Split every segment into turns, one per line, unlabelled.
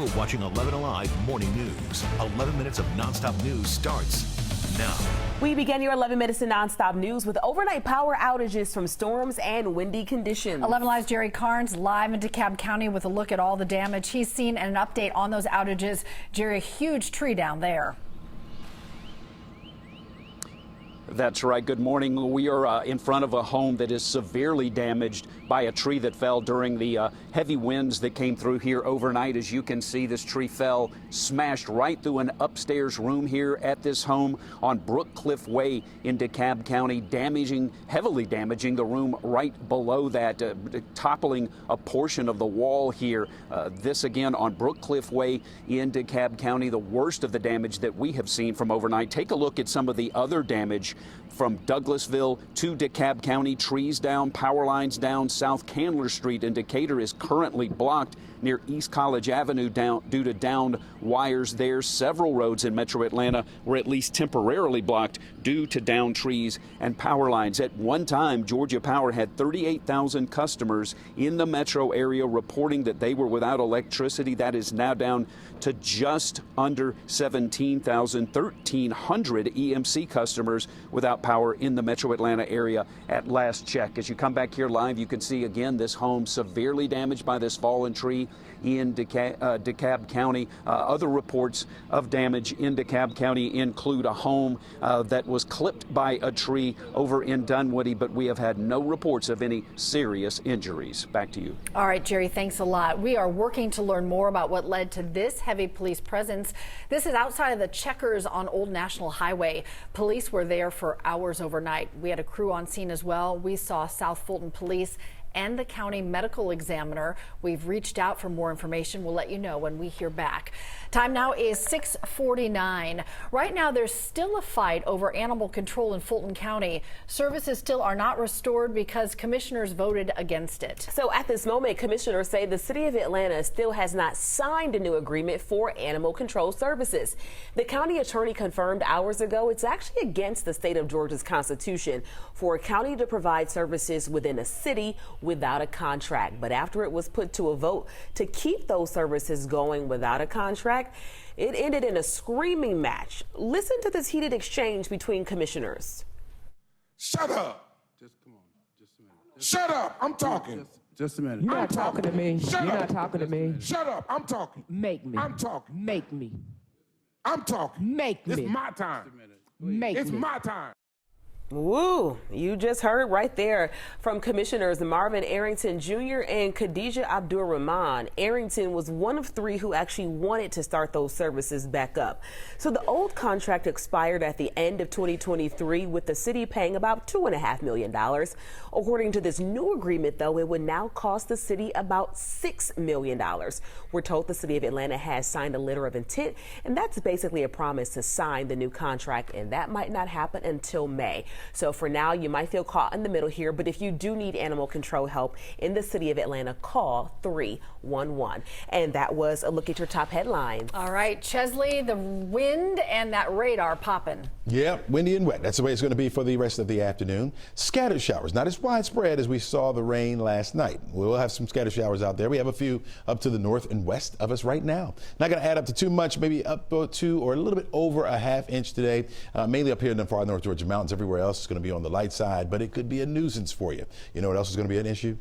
You're watching 11 Alive Morning News. 11 minutes of nonstop news starts now.
We begin your 11 minutes of nonstop news with overnight power outages from storms and windy conditions.
11 Alive's Jerry Carnes live in DeKalb County with a look at all the damage he's seen and an update on those outages. Jerry, a huge tree down there.
That's right. Good morning. We are in front of a home that is severely damaged by a tree that fell during the heavy winds that came through here overnight. As you can see, this tree fell, smashed right through an upstairs room here at this home on Brookcliff Way in DeKalb County, heavily damaging the room right below that, toppling a portion of the wall here. This again on Brookcliff Way in DeKalb County, the worst of the damage that we have seen from overnight. Take a look at some of the other damage from Douglasville to DeKalb County. Trees down, power lines down. South Candler Street in Decatur is currently blocked near East College Avenue due to downed wires there. Several roads in Metro Atlanta were at least temporarily blocked due to downed trees and power lines. At one time, Georgia Power had 38,000 customers in the metro area reporting that they were without electricity. That is now down to just under 17,000, 1,300 EMC customers without power in the Metro Atlanta area at last check. As you come back here live, you can see again this home severely damaged by this fallen tree in DeKalb County. Other reports of damage in DeKalb County include a home that was clipped by a tree over in Dunwoody, but we have had no reports of any serious injuries. Back to you.
All right, Jerry, thanks a lot. We are working to learn more about what led to this heavy police presence. This is outside of the Checkers on Old National Highway. Police were there for hours overnight. We had a crew on scene as well. We saw South Fulton Police and the county medical examiner. We've reached out for more information. We'll let you know when we hear back. Time now is 6:49. Right now, there's still a fight over animal control in Fulton County. Services still are not restored because commissioners voted against it.
So at this moment, commissioners say the city of Atlanta still has not signed a new agreement for animal control services. The county attorney confirmed hours ago it's actually against the state of Georgia's constitution for a county to provide services within a city without a contract. But after it was put to a vote to keep those services going without a contract, it ended in a screaming match. Listen to this heated exchange between commissioners.
Shut up.
Just come on. Just a minute.
Shut up. I'm talking.
Just a minute.
You're not talking to me.
Shut
You're
up.
not talking to me.
Shut up. I'm talking.
Make me.
I'm talking.
Make me.
I'm talking.
Make me.
It's my time.
Make
It's
me.
my time.
Woo, you just heard right there from Commissioners Marvin Arrington Jr. and Khadijah Abdur-Rahman. Arrington was one of three who actually wanted to start those services back up. So the old contract expired at the end of 2023 with the city paying about $2.5 million. According to this new agreement, though, it would now cost the city about $6 million. We're told the city of Atlanta has signed a letter of intent, and that's basically a promise to sign the new contract, and that might not happen until May. So for now, you might feel caught in the middle here, but if you do need animal control help in the city of Atlanta, call 311. And that was a look at your top headlines.
All right, Chesley, the wind and that radar popping.
Yeah, windy and wet. That's the way it's going to be for the rest of the afternoon. Scattered showers, not as widespread as we saw the rain last night. We'll have some scattered showers out there. We have a few up to the north and west of us right now. Not going to add up to too much, maybe up to or a little bit over a half inch today, mainly up here in the far North Georgia mountains. Everywhere else is going to be on the light side, but it could be a nuisance for you. You know what else is going to be an issue?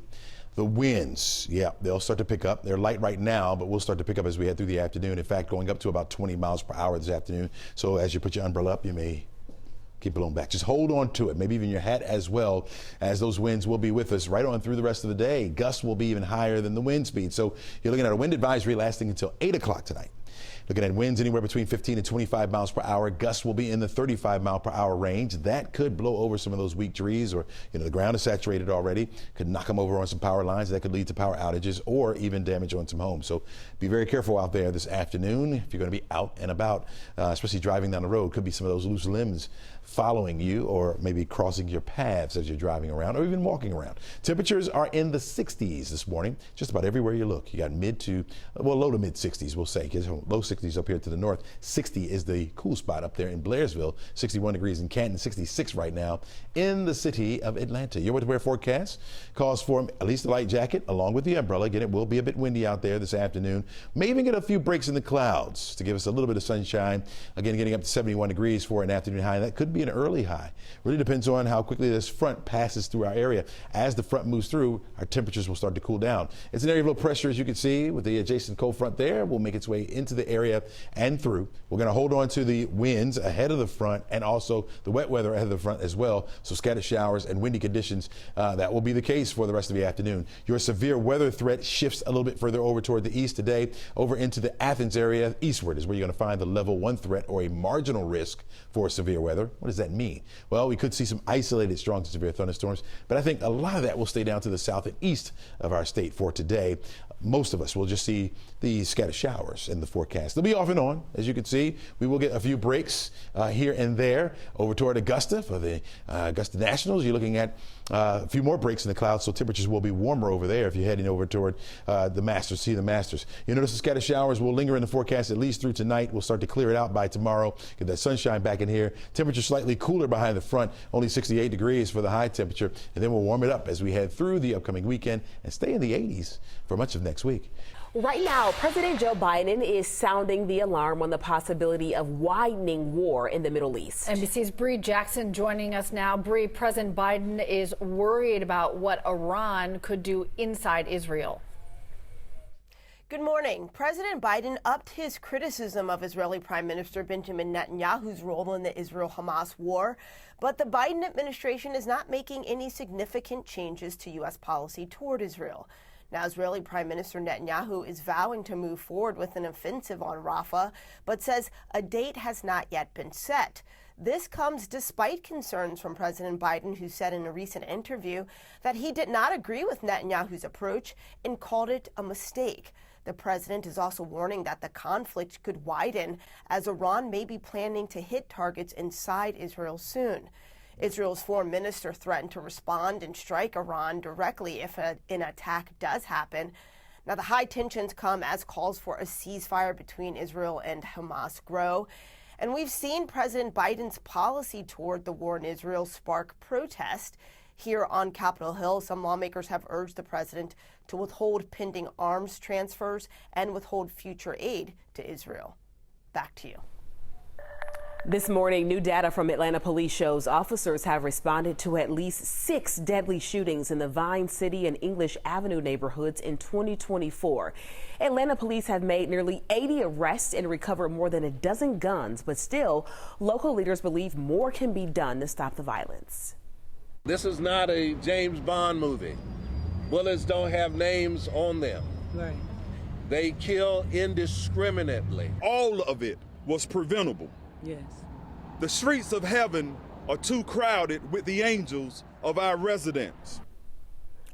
The winds, yeah, they'll start to pick up. They're light right now, but we'll start to pick up as we head through the afternoon. In fact, going up to about 20 miles per hour this afternoon. So as you put your umbrella up, you may keep blown back. Just hold on to it, maybe even your hat as well, as those winds will be with us right on through the rest of the day. Gusts will be even higher than the wind speed. So you're looking at a wind advisory lasting until 8 o'clock tonight. Looking at winds anywhere between 15 and 25 miles per hour. Gusts will be in the 35 mile per hour range. That could blow over some of those weak trees, or the ground is saturated already. Could knock them over on some power lines. That could lead to power outages or even damage on some homes. So be very careful out there this afternoon if you're going to be out and about, especially driving down the road. Could be some of those loose limbs following you, or maybe crossing your paths as you're driving around or even walking around. Temperatures are in the 60s this morning, just about everywhere you look. You got low to mid 60s, we'll say. Low 60s 60s up here to the north. 60 is the cool spot up there in Blairsville. 61 degrees in Canton, 66 right now in the city of Atlanta. Your weather forecast calls for at least a light jacket along with the umbrella. Again, it will be a bit windy out there this afternoon. May even get a few breaks in the clouds to give us a little bit of sunshine. Again, getting up to 71 degrees for an afternoon high. That could be an early high. Really depends on how quickly this front passes through our area. As the front moves through, our temperatures will start to cool down. It's an area of low pressure, as you can see, with the adjacent cold front there. Will make its way into the area and through. We're going to hold on to the winds ahead of the front and also the wet weather ahead of the front as well. So scattered showers and windy conditions, that will be the case for the rest of the afternoon. Your severe weather threat shifts a little bit further over toward the east today, over into the Athens area. Eastward is where you're going to find the level 1 threat or a marginal risk for severe weather. What does that mean? Well, we could see some isolated strong to severe thunderstorms, but I think a lot of that will stay down to the south and east of our state for today. Most of us will just see the scattered showers in the forecast. They'll be off and on, as you can see. We will get a few breaks here and there over toward Augusta for the Augusta Nationals. You're looking at a few more breaks in the clouds, so temperatures will be warmer over there if you're heading over toward the Masters, see the Masters. You notice the scattered showers will linger in the forecast at least through tonight. We'll start to clear it out by tomorrow. Get that sunshine back in here. Temperature slightly cooler behind the front, only 68 degrees for the high temperature, and then we'll warm it up as we head through the upcoming weekend and stay in the 80s for much of next week.
Right now, President Joe Biden is sounding the alarm on the possibility of widening war in the Middle East.
NBC's Bree Jackson joining us now. Bree, President Biden is worried about what Iran could do inside Israel.
Good morning. President Biden upped his criticism of Israeli Prime Minister Benjamin Netanyahu's role in the Israel-Hamas war, but the Biden administration is not making any significant changes to U.S. policy toward Israel. Now, Israeli Prime Minister Netanyahu is vowing to move forward with an offensive on Rafah, but says a date has not yet been set. This comes despite concerns from President Biden, who said in a recent interview that he did not agree with Netanyahu's approach and called it a mistake. The president is also warning that the conflict could widen as Iran may be planning to hit targets inside Israel soon. Israel's foreign minister threatened to respond and strike Iran directly if an attack does happen. Now, the high tensions come as calls for a ceasefire between Israel and Hamas grow. And we've seen President Biden's policy toward the war in Israel spark protest. Here on Capitol Hill, some lawmakers have urged the president to withhold pending arms transfers and withhold future aid to Israel. Back to you.
This morning, new data from Atlanta police shows officers have responded to at least 6 deadly shootings in the Vine City and English Avenue neighborhoods in 2024. Atlanta police have made nearly 80 arrests and recovered more than a dozen guns, but still, local leaders believe more can be done to stop the violence.
This is not a James Bond movie. Bullets don't have names on them.
Right.
They kill indiscriminately.
All of it was preventable.
Yes.
The streets of heaven are too crowded with the angels of our residents.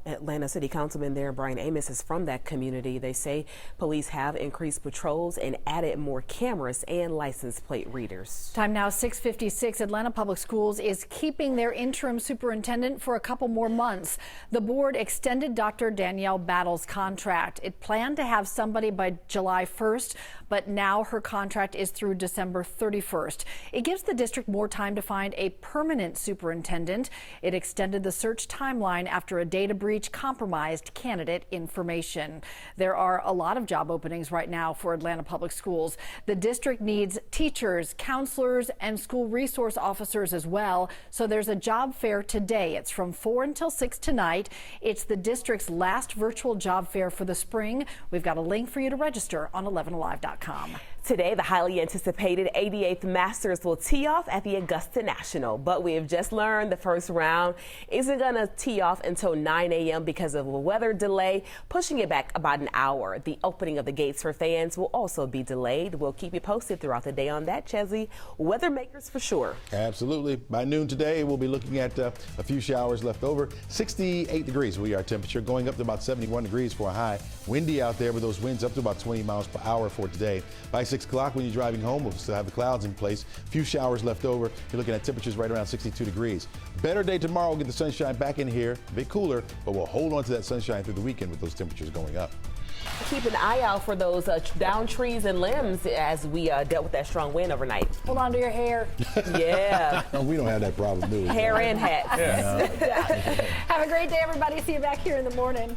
Atlanta City Councilman there, Brian Amos, is from that community. They say police have increased patrols and added more cameras and license plate readers.
Time now 6:56. Atlanta Public Schools is keeping their interim superintendent for a couple more months. The board extended Dr. Danielle Battle's contract. It planned to have somebody by July 1st, but now her contract is through December 31st. It gives the district more time to find a permanent superintendent. It extended the search timeline after a data breach compromised candidate information. There are a lot of job openings right now for Atlanta Public Schools. The district needs teachers, counselors, and school resource officers as well. So there's a job fair today. It's from 4 until 6 tonight. It's the district's last virtual job fair for the spring. We've got a link for you to register on 11alive.com.
Today, the highly anticipated 88th Masters will tee off at the Augusta National, but we have just learned the first round isn't going to tee off until 9 a.m. because of a weather delay, pushing it back about an hour. The opening of the gates for fans will also be delayed. We'll keep you posted throughout the day on that, Chesley. Weather makers for sure.
Absolutely. By noon today, we'll be looking at a few showers left over. 68 degrees will be our temperature, going up to about 71 degrees for a high. Windy out there with those winds up to about 20 miles per hour for today. By 6 o'clock when you're driving home, we'll still have the clouds in place. A few showers left over. You're looking at temperatures right around 62 degrees. Better day tomorrow. We'll get the sunshine back in here. A bit cooler, but we'll hold on to that sunshine through the weekend with those temperatures going up.
Keep an eye out for those down trees and limbs as we dealt with that strong wind overnight.
Hold on to your hair.
Yeah.
We don't have that problem, do we?
Hair and hats.
Have a great day, everybody. See you back here in the morning.